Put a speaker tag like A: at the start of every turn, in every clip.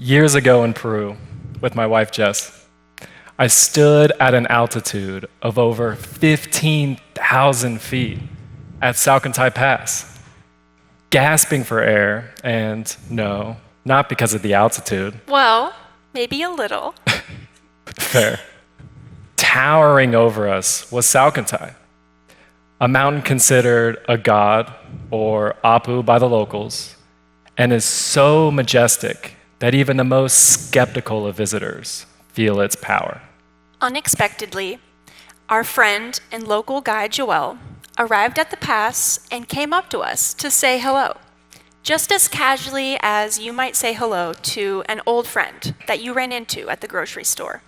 A: Years ago in Peru, with my wife Jess, I stood at an altitude of over 15,000 feet at Salcantay Pass, gasping for air, and no, not because of the altitude.
B: Well, maybe a little.
A: Fair. Towering over us was Salcantay, a mountain considered a god or Apu by the locals, and is so majestic that even the most skeptical of visitors feel its power.
B: Unexpectedly, our friend and local guide Joel arrived at the pass and came up to us to say hello, just as casually as you might say hello to an old friend that you ran into at the grocery store.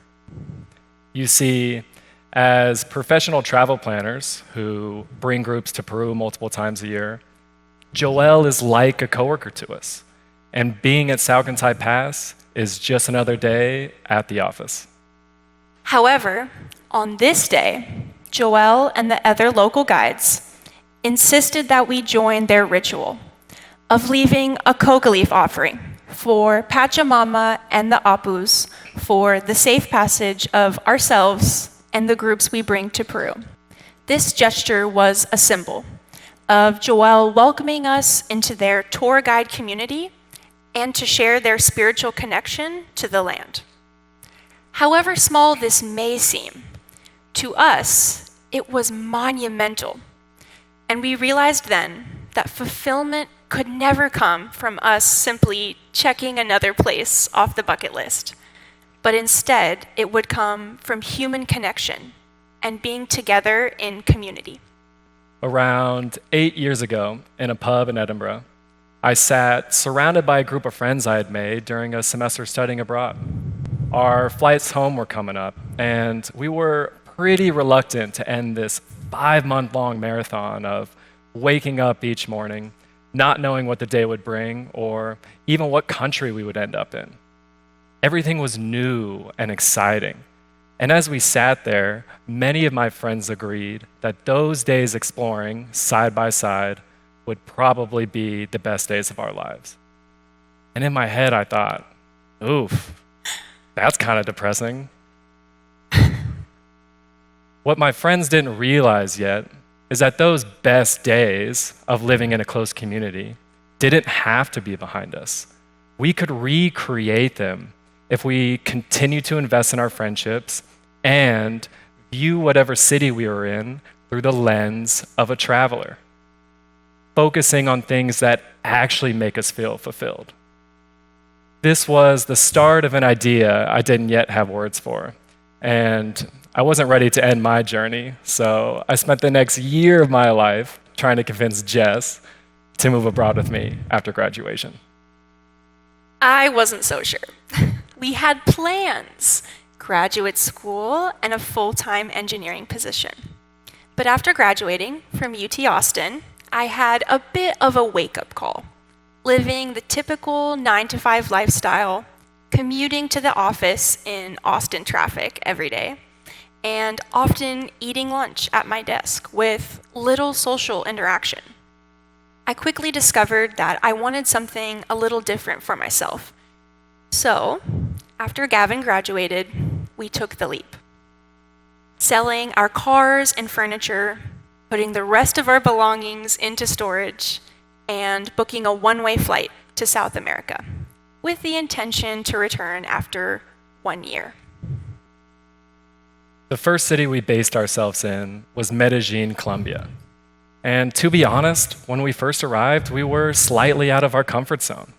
A: You see, as professional travel planners who bring groups to Peru multiple times a year, Joel is like a coworker to us, and being at Salcantay Pass is just another day at the office.
B: However, on this day, Joel and the other local guides insisted that we join their ritual of leaving a coca leaf offering for Pachamama and the Apus for the safe passage of ourselves and the groups we bring to Peru. This gesture was a symbol of Joel welcoming us into their tour guide community and to share their spiritual connection to the land. However small this may seem, to us, it was monumental. And we realized then that fulfillment could never come from us simply checking another place off the bucket list, but instead it would come from human connection and being together in community.
A: Around 8 years ago, in a pub in Edinburgh, I sat surrounded by a group of friends I had made during a semester studying abroad. Our flights home were coming up, and we were pretty reluctant to end this 5-month-long marathon of waking up each morning, not knowing what the day would bring, or even what country we would end up in. Everything was new and exciting. And as we sat there, many of my friends agreed that those days exploring side by side would probably be the best days of our lives. And in my head, I thought, oof, that's kind of depressing. What my friends didn't realize yet is that those best days of living in a close community didn't have to be behind us. We could recreate them if we continue to invest in our friendships and view whatever city we were in through the lens of a traveler, focusing on things that actually make us feel fulfilled. This was the start of an idea I didn't yet have words for, and I wasn't ready to end my journey, so I spent the next year of my life trying to convince Jess to move abroad with me after graduation.
B: I wasn't so sure. We had plans, graduate school, and a full-time engineering position. But after graduating from UT Austin, I had a bit of a wake-up call, living the typical 9-to-5 lifestyle, commuting to the office in Austin traffic every day, and often eating lunch at my desk with little social interaction. I quickly discovered that I wanted something a little different for myself. So, after Gavin graduated, we took the leap. Selling our cars and furniture, putting the rest of our belongings into storage, and booking a one-way flight to South America, with the intention to return after 1 year.
A: The first city we based ourselves in was Medellin, Colombia. And to be honest, when we first arrived, we were slightly out of our comfort zone.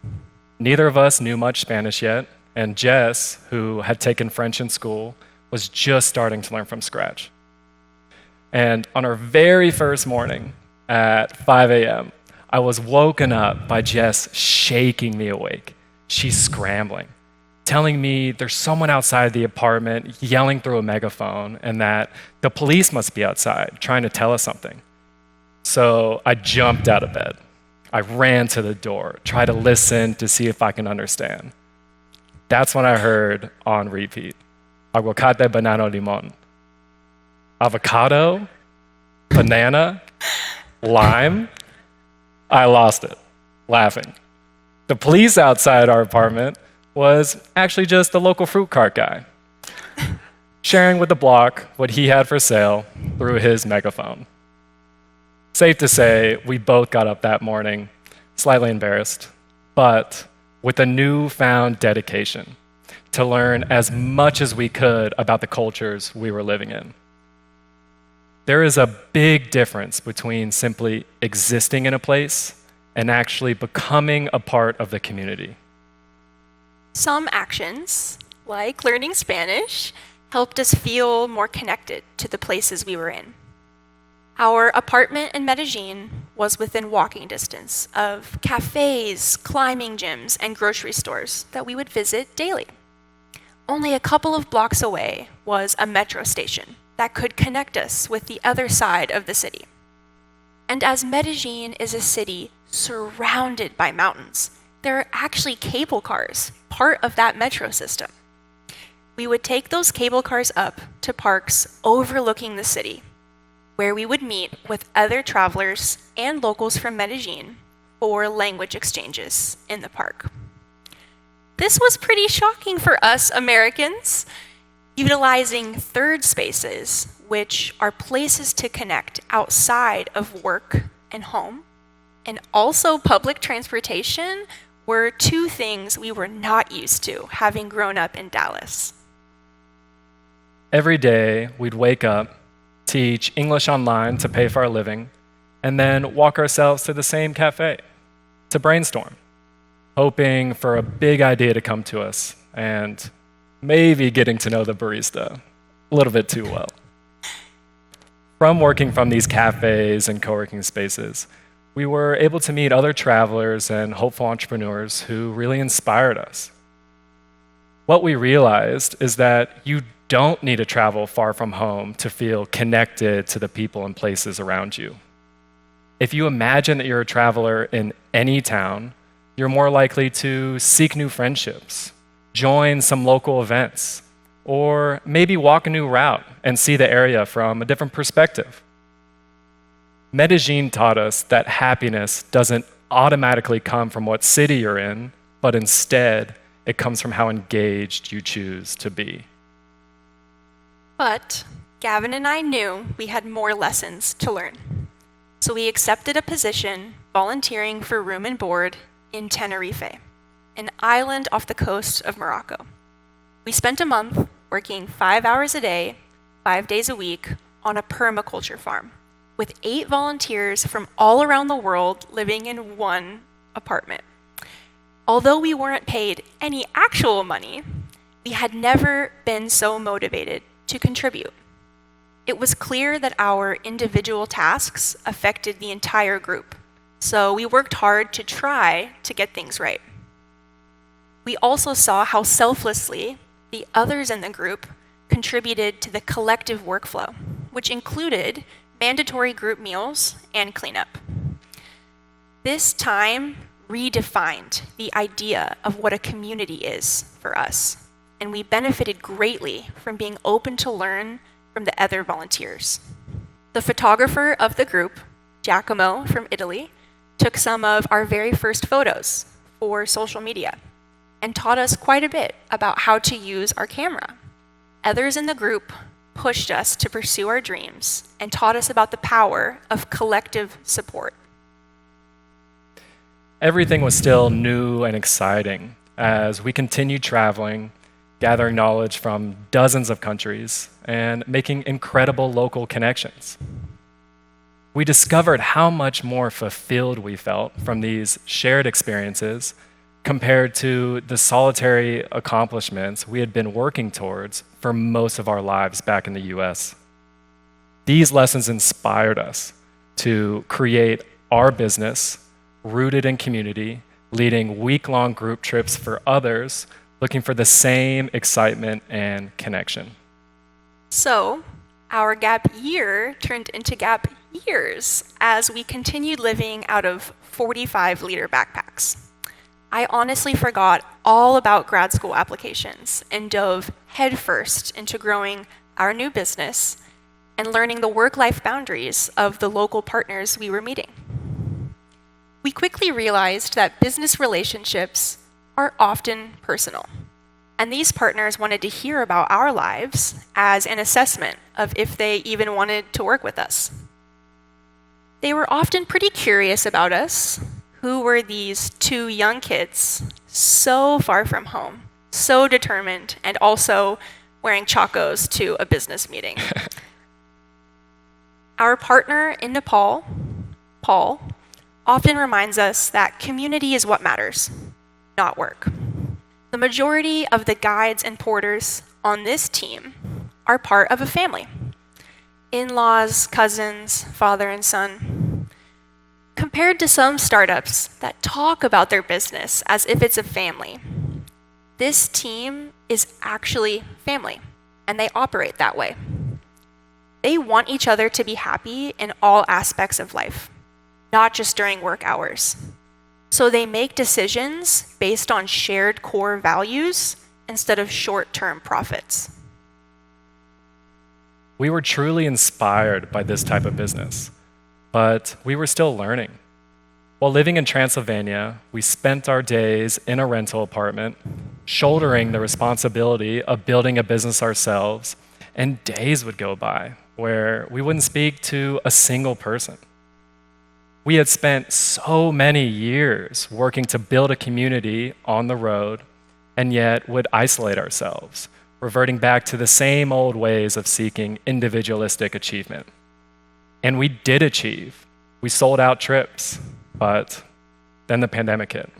A: Neither of us knew much Spanish yet, and Jess, who had taken French in school, was just starting to learn from scratch. And on our very first morning at 5 a.m., I was woken up by Jess shaking me awake. She's scrambling, telling me there's someone outside the apartment yelling through a megaphone and that the police must be outside trying to tell us something. So I jumped out of bed. I ran to the door, tried to listen to see if I can understand. That's when I heard on repeat, aguacate, banana, limon. Avocado, banana, lime. I lost it, laughing. The police outside our apartment was actually just the local fruit cart guy, sharing with the block what he had for sale through his megaphone. Safe to say, we both got up that morning, slightly embarrassed, but with a newfound dedication to learn as much as we could about the cultures we were living in. There is a big difference between simply existing in a place and actually becoming a part of the community.
B: Some actions, like learning Spanish, helped us feel more connected to the places we were in. Our apartment in Medellin was within walking distance of cafes, climbing gyms, and grocery stores that we would visit daily. Only a couple of blocks away was a metro station that could connect us with the other side of the city. And as Medellin is a city surrounded by mountains, there are actually cable cars, part of that metro system. We would take those cable cars up to parks overlooking the city, where we would meet with other travelers and locals from Medellin for language exchanges in the park. This was pretty shocking for us Americans. Utilizing third spaces, which are places to connect outside of work and home, and also public transportation, were two things we were not used to having grown up in Dallas.
A: Every day, we'd wake up, teach English online to pay for our living, and then walk ourselves to the same cafe to brainstorm, hoping for a big idea to come to us and maybe getting to know the barista a little bit too well. From working from these cafes and co-working spaces, we were able to meet other travelers and hopeful entrepreneurs who really inspired us. What we realized is that you don't need to travel far from home to feel connected to the people and places around you. If you imagine that you're a traveler in any town, you're more likely to seek new friendships, join some local events, or maybe walk a new route and see the area from a different perspective. Medellin taught us that happiness doesn't automatically come from what city you're in, but instead, it comes from how engaged you choose to be.
B: But Gavin and I knew we had more lessons to learn. So we accepted a position volunteering for room and board in Tenerife, an island off the coast of Morocco. We spent a month working 5 hours a day, 5 days a week on a permaculture farm with 8 volunteers from all around the world living in one apartment. Although we weren't paid any actual money, we had never been so motivated to contribute. It was clear that our individual tasks affected the entire group, so we worked hard to try to get things right. We also saw how selflessly the others in the group contributed to the collective workflow, which included mandatory group meals and cleanup. This time redefined the idea of what a community is for us, and we benefited greatly from being open to learn from the other volunteers. The photographer of the group, Giacomo from Italy, took some of our very first photos for social media and taught us quite a bit about how to use our camera. Others in the group pushed us to pursue our dreams and taught us about the power of collective support.
A: Everything was still new and exciting as we continued traveling, gathering knowledge from dozens of countries, and making incredible local connections. We discovered how much more fulfilled we felt from these shared experiences compared to the solitary accomplishments we had been working towards for most of our lives back in the US. These lessons inspired us to create our business rooted in community, leading week-long group trips for others looking for the same excitement and connection.
B: So, our gap year turned into gap years as we continued living out of 45-liter backpacks. I honestly forgot all about grad school applications and dove headfirst into growing our new business and learning the work-life boundaries of the local partners we were meeting. We quickly realized that business relationships are often personal. And these partners wanted to hear about our lives as an assessment of if they even wanted to work with us. They were often pretty curious about us. Who were these two young kids, so far from home, so determined, and also wearing chacos to a business meeting? Our partner in Nepal, Paul, often reminds us that community is what matters, not work. The majority of the guides and porters on this team are part of a family. In-laws, cousins, father and son. Compared to some startups that talk about their business as if it's a family, this team is actually family, and they operate that way. They want each other to be happy in all aspects of life, not just during work hours. So they make decisions based on shared core values instead of short-term profits.
A: We were truly inspired by this type of business, but we were still learning. While living in Transylvania, we spent our days in a rental apartment, shouldering the responsibility of building a business ourselves, and days would go by where we wouldn't speak to a single person. We had spent so many years working to build a community on the road, and yet would isolate ourselves, reverting back to the same old ways of seeking individualistic achievement. And we did achieve. We sold out trips, but then the pandemic hit.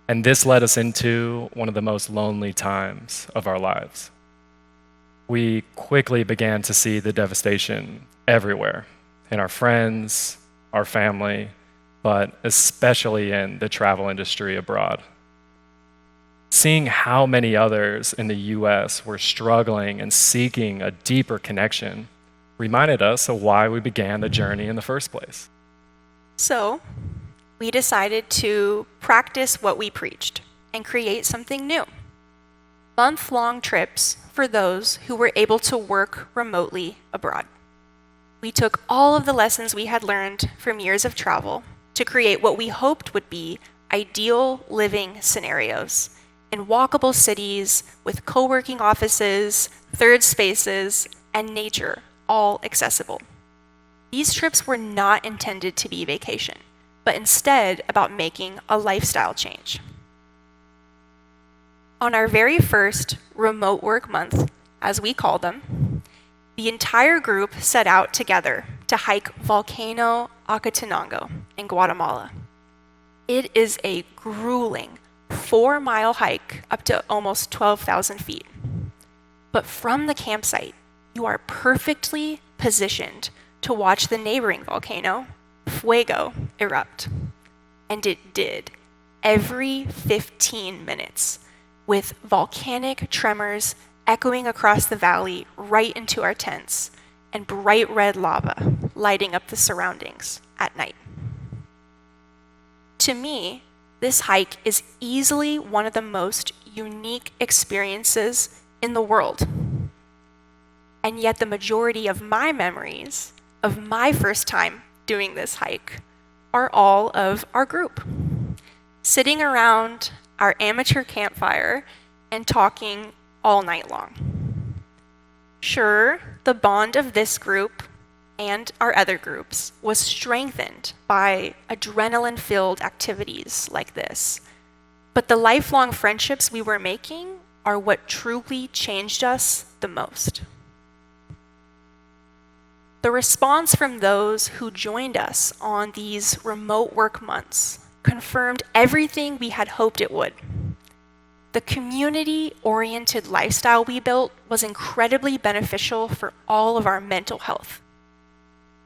A: And this led us into one of the most lonely times of our lives. We quickly began to see the devastation everywhere, in our friends, our family, but especially in the travel industry abroad. Seeing how many others in the US were struggling and seeking a deeper connection reminded us of why we began the journey in the first place.
B: So, we decided to practice what we preached and create something new. Month-long trips for those who were able to work remotely abroad. We took all of the lessons we had learned from years of travel to create what we hoped would be ideal living scenarios in walkable cities with co-working offices, third spaces, and nature, all accessible. These trips were not intended to be vacation, but instead about making a lifestyle change. On our very first remote work month, as we call them, the entire group set out together to hike Volcano Acatenango in Guatemala. It is a grueling 4-mile hike up to almost 12,000 feet. But from the campsite, you are perfectly positioned to watch the neighboring volcano, Fuego, erupt. And it did, every 15 minutes, with volcanic tremors echoing across the valley right into our tents, and bright red lava lighting up the surroundings at night. To me, this hike is easily one of the most unique experiences in the world. And yet the majority of my memories of my first time doing this hike are all of our group, sitting around our amateur campfire and talking all night long. Sure, the bond of this group and our other groups was strengthened by adrenaline-filled activities like this, but the lifelong friendships we were making are what truly changed us the most. The response from those who joined us on these remote work months confirmed everything we had hoped it would. The community-oriented lifestyle we built was incredibly beneficial for all of our mental health.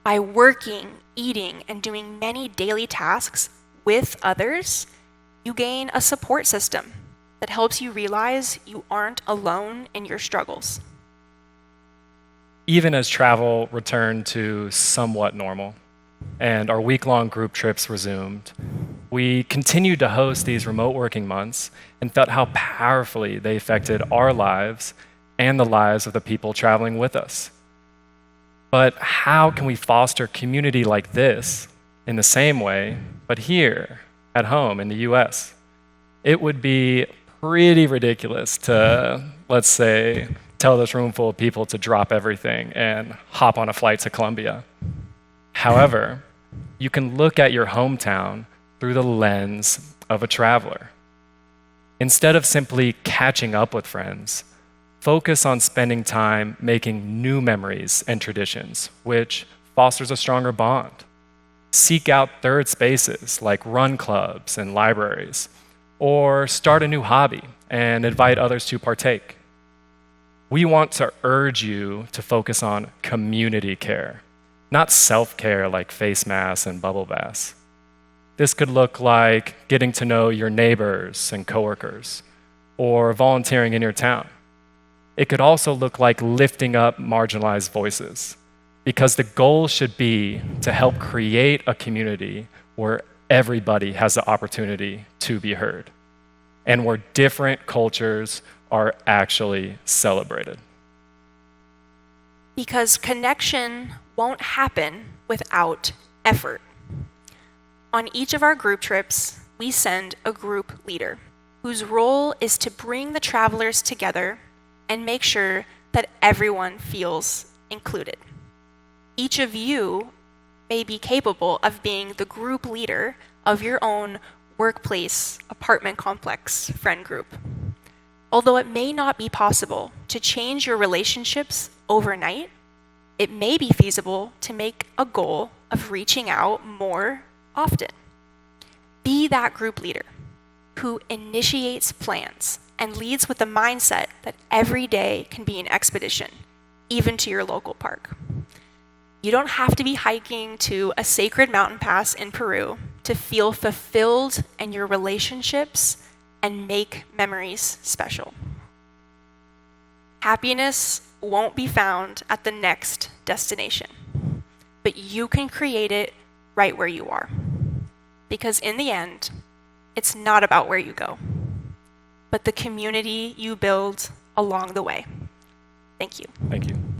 B: By working, eating, and doing many daily tasks with others, you gain a support system that helps you realize you aren't alone in your struggles.
A: Even as travel returned to somewhat normal and our week-long group trips resumed, we continued to host these remote working months and felt how powerfully they affected our lives and the lives of the people traveling with us. But how can we foster community like this in the same way, but here at home in the US? it would be pretty ridiculous to, let's say, tell this room full of people to drop everything and hop on a flight to Colombia. However, you can look at your hometown through the lens of a traveler. Instead of simply catching up with friends, focus on spending time making new memories and traditions, which fosters a stronger bond. Seek out third spaces like run clubs and libraries, or start a new hobby and invite others to partake. We want to urge you to focus on community care, not self-care like face masks and bubble baths. This could look like getting to know your neighbors and coworkers, or volunteering in your town. It could also look like lifting up marginalized voices, because the goal should be to help create a community where everybody has the opportunity to be heard, and where different cultures are actually celebrated.
B: Because connection won't happen without effort. On each of our group trips, we send a group leader whose role is to bring the travelers together and make sure that everyone feels included. Each of you may be capable of being the group leader of your own workplace, apartment complex, friend group. Although it may not be possible to change your relationships overnight, it may be feasible to make a goal of reaching out more often. Be that group leader who initiates plans and leads with the mindset that every day can be an expedition, even to your local park. You don't have to be hiking to a sacred mountain pass in Peru to feel fulfilled in your relationships and make memories special. Happiness won't be found at the next destination, but you can create it right where you are. Because in the end, it's not about where you go, but the community you build along the way. Thank you.
A: Thank you.